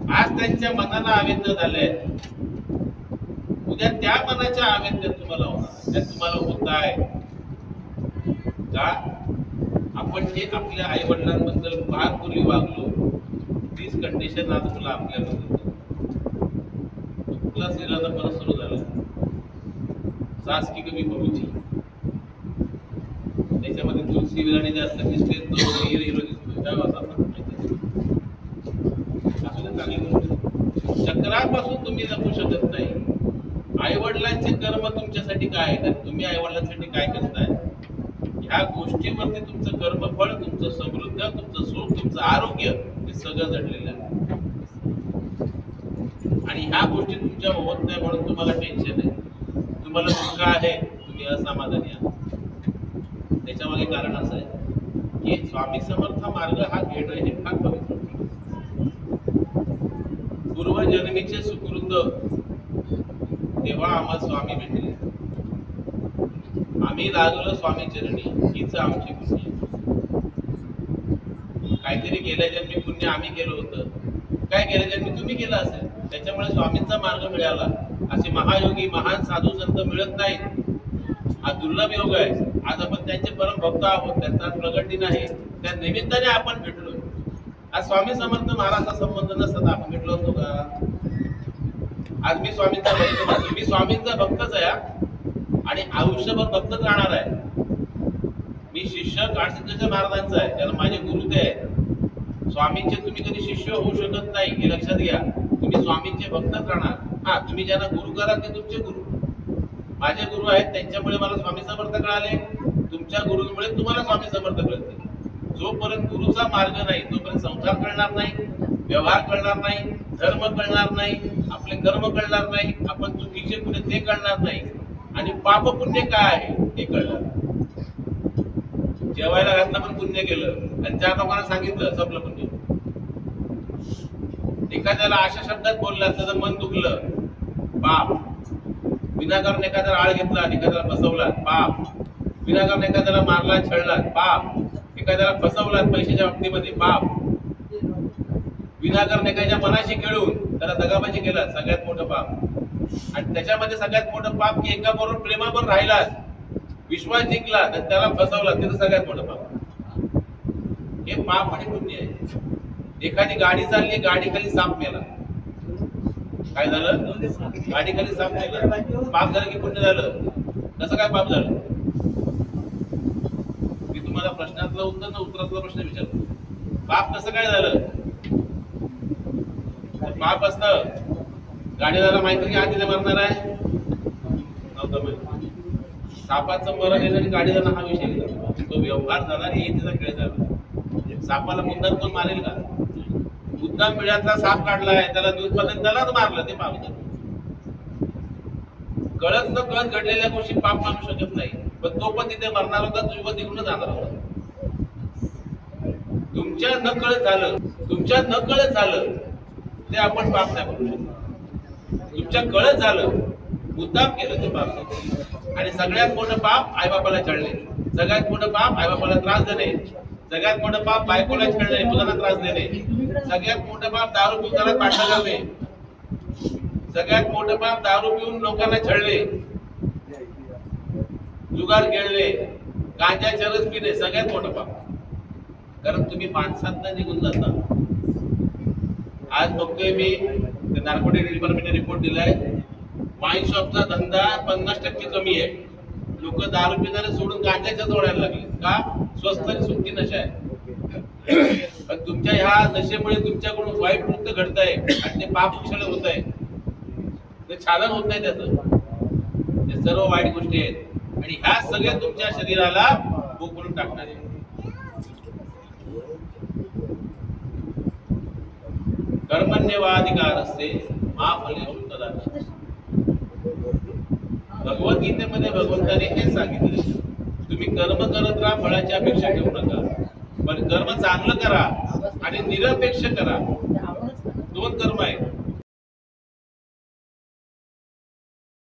आज त्यांच्या मनाला आवेदन झालंय, उद्या त्या मनाच्या आवेदन तुम्हाला होणार, त्या तुम्हाला होत आहे का? आपण जे आपल्या आई वडिलांबद्दल फार पूर्वी वागलो, तीच कंडिशन आज मुलं आपल्याबद्दल. तुला सिराचा परत सुरू झाला, सास की कमी बहूची, त्याच्यामध्ये तुलसी विराणी जास्त दिसते, तो हिरो हिरो दिसतो. काय वाचा चांगली गोष्ट. चक्रापासून तुम्ही जपू शकत नाही. आई वडिलांचे कर्म तुमच्यासाठी काय आहे, तुम्ही आई वडिलांसाठी काय करताय, ह्या गोष्टीवरती तुमचं कर्मफळ, तुमचं समृद्ध, तुमचं सुख, तुमचं आरोग्य हे सगळं जडलेलं आहे. आणि ह्या गोष्टी तुमच्या होत नाही म्हणून तुम्हाला टेन्शन आहे, तुम्हाला दुःख आहे, तुम्ही असमाधानी आहात. त्याच्यामागे कारण असं आहे की स्वामी समर्थ मार्ग हा घेणं हे फार पवित्र. पूर्वजन्मीचे सुकृत तेव्हा आम्हाला स्वामी भेटले, आम्ही लागलो स्वामी चरणी, हीच आमची पुण्य. काहीतरी गेल्या जन्मी पुण्य आम्ही केलं होतं, काय गेल्या जन्मी तुम्ही केलं असेल, त्याच्यामुळे स्वामींचा मार्ग मिळाला. असे महायोगी महान साधू संत मिळत नाहीत, हा दुर्लभ योग आहे. आज आपण त्यांचे परम भक्त आहोत, त्यांचा प्रगट दिन आहे, त्या निमित्ताने आपण भेटलो. आज स्वामी समर्थ महाराजचा संबंध नसता आपण भेटलो असतो का? आज मी स्वामींचा भक्त नाही, मी स्वामींचा भक्तच आहे आणि आयुष्यभर भक्तच राहणार आहे. मी शिष्य काळसिद्धेश्वर महाराजांचा आहे, त्याला माझे गुरु ते आहे. स्वामींचे तुम्ही कधी शिष्य होऊ शकत नाही, हे लक्षात घ्या. तुम्ही स्वामींचे भक्तच राहणार. हा, तुम्ही ज्यांना गुरु कराल ते तुमचे गुरु. माझे गुरु आहेत, त्यांच्यामुळे मला स्वामी समर्थ कळाले, तुमच्या गुरुंमुळे तुम्हाला स्वामी समर्थ कळते. जोपर्यंत गुरुचा मार्ग नाही तोपर्यंत संसार कळणार नाही, व्यवहार कळणार नाही, धर्म कळणार नाही, आपले कर्म कळणार नाही, आपण चुकीचे पुण्य ते कळणार नाही, आणि पाप पुण्य काय आहे हे कळणार. जेवायला घातलं पण पुण्य केलं आणि 4 लोकांना सांगितलं संपलं पुण्य. एखाद्याला अशा शब्दात बोलला त्याचं मन दुखलं, पाप. विनाकारण एखाद्याला आळ घेतला, एखाद्याला फसवला, पाप. विनाकारण एखाद्याला मारला, छळला, पाप. एखाद्याला फसवला पैशाच्या बाबतीमध्ये, पाप. विनाकारण एखाद्या मनाशी खेळून त्याला दगाबाजी केला, सगळ्यात मोठं पाप. आणि त्याच्यामध्ये सगळ्यात मोठं पाप की एकाबरोबर प्रेमाबरोबर राहिला, विश्वास जिंकला तर त्याला फसवला, ते तर सगळ्यात मोठं पाप. हे पाप आणि पुण्य आहे. एखादी गाडी चालली, गाडी खाली साप मेला, काय झालं? गाडी खाली साप मेला, पाप झालं की पुण्य झालं? कसं काय पाप झालं? मी तुम्हाला प्रश्नातलं उत्तर ना उत्तरातला प्रश्न विचारतो, पाप कसं काय झालं? पाप असतं, गाडीला माहिती की आधी मरणार आहे, नव्हतं माहिती. सापाचं मरण येणं आणि गाडीला हा विषय गेला, तो व्यवहार झाला आणि तिचा खेळ झाला. सापाला मुद्दाम कोण मारेल का? मुद्दाम पिढ्यातला साप काढलाय, त्याला दूध पाजून त्यालाच मारलं, ते पाप झालं. कळत न कळत घडलेल्या गोष्टी पाप मानू शकत नाही, पण तो पण तिथे मरणार होता, तुझी पण तिकडून जाणार होता. तुमच्या न कळत झालं, तुमच्या न कळत झालं ते आपण पाप नाही करू शकतो. तुमच्या कळत झालं, मुद्दाम केलं ते पाप झालं. आणि सगळ्यात मोठं पाप आईबापाला छळणे, सगळ्यात मोठं पाप आईबापाला त्रास देणे, सगळ्यात मोठं पाप बायकोला छळणे, मुलांना त्रास देणे, सगळ्यात मोठं पाप दारू पिऊन त्याला भांडण करणे, सगळ्यात मोठं पाप दारू पिऊन लोकांना छळणे, जुगार खेळणे, गांजा चरस पिणे, सगळ्यात मोठं पाप. कारण तुम्ही माणसांना निघून जाता. आज बघतोय मी नार्कोटिक डिपार्टमेंटने रिपोर्ट दिलाय, वाईन शॉपचा धंदा 50% कमी आहे. लोक दारू पिणारे सोडून गांजाच्या जोडायला लागले का? स्वस्त आणि सुट्टी नशा आहे. पण तुमच्या ह्या नशेमुळे तुमच्याकडून वाईट कृत्य घडत आहे आणि ते पाप कुशल होत आहे, ते छालन होत नाही. त्याचं ते सर्व वाईट गोष्टी आहेत आणि ह्या सगळ्या तुमच्या शरीराला बोकळून टाकणार आहे. कर्मण्यवाधिकार असते मा फलेषु कदाचन. भगवद्गीतेमध्ये भगवंताने हे सांगितले, तुम्ही कर्म करत राहा, फळाची अपेक्षा ठेवू नका, पण कर्म चांगलं करा आणि निरपेक्ष करा. 2 कर्म आहेत.